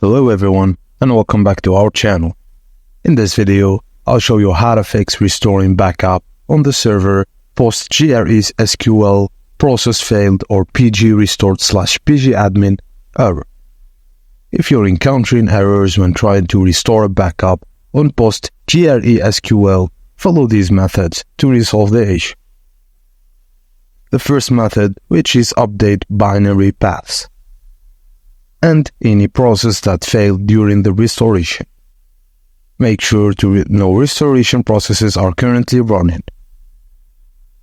Hello everyone and welcome back to our channel. In this video, I'll show you how to fix restoring backup on the server PostgreSQL Process failed or PG restored/PG admin error. If you're encountering errors when trying to restore a backup on PostgreSQL, follow these methods to resolve the issue. The first method, which is update binary paths and any process that failed during the restoration. Make sure no restoration processes are currently running.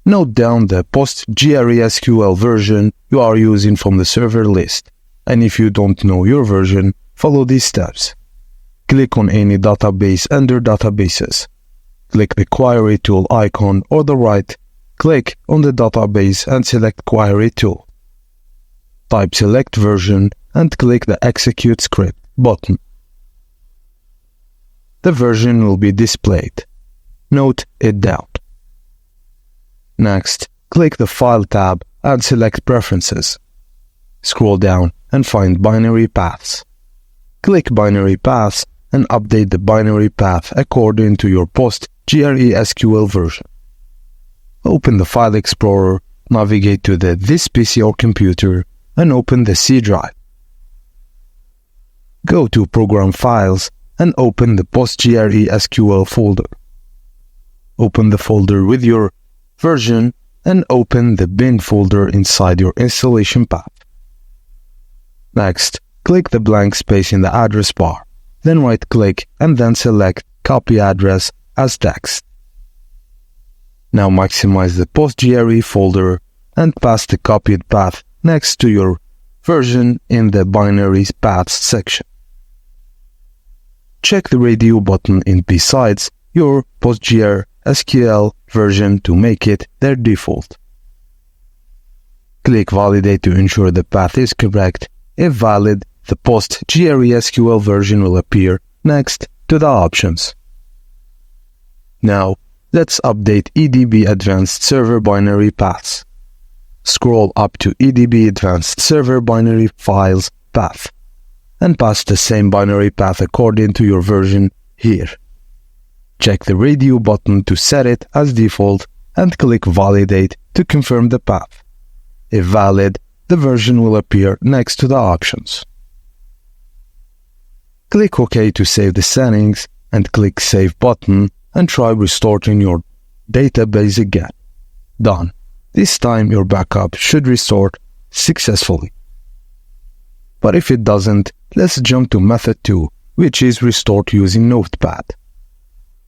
Note down the PostgreSQL version you are using from the server list, and if you don't know your version, follow these steps. Click on any database under Databases. Click the Query Tool icon or the right click on the database and select Query Tool. Type Select Version and click the Execute Script button. The version will be displayed. Note it down. Next, click the File tab and select Preferences. Scroll down and find Binary Paths. Click Binary Paths and update the binary path according to your PostgreSQL version. Open the File Explorer, navigate to this PC or computer, and open the C drive. Go to Program Files and open the PostgreSQL folder. Open the folder with your version and open the bin folder inside your installation path. Next, click the blank space in the address bar, then right-click and then select Copy Address as text. Now maximize the PostgreSQL folder and paste the copied path next to your version in the Binary Paths section. Check the radio button besides your PostgreSQL version to make it their default. Click Validate to ensure the path is correct. If valid, the PostgreSQL version will appear next to the options. Now, let's update EDB Advanced Server Binary Paths. Scroll up to EDB Advanced Server Binary Files path and paste the same binary path according to your version here. Check the radio button to set it as default and click Validate to confirm the path. If valid, the version will appear next to the options. Click OK to save the settings and click Save button and try restoring your database again. Done. This time your backup should restore successfully. But if it doesn't, let's jump to method 2, which is restored using Notepad.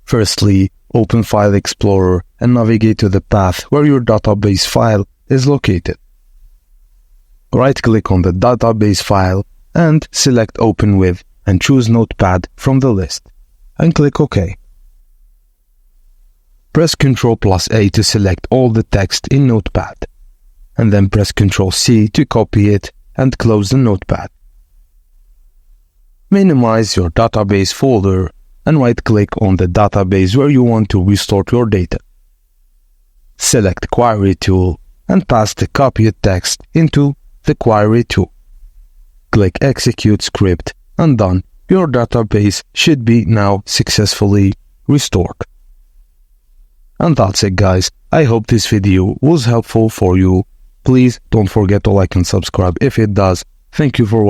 Firstly, open File Explorer and navigate to the path where your database file is located. Right-click on the database file and select Open With and choose Notepad from the list, and click OK. Press Ctrl+A to select all the text in Notepad, and then press Ctrl+C to copy it and close the Notepad. Minimize your database folder and right-click on the database where you want to restore your data. Select Query Tool and paste the copied text into the Query Tool. Click Execute Script and done. Your database should be now successfully restored. And that's it, guys. I hope this video was helpful for you. Please don't forget to like and subscribe if it does. Thank you for watching.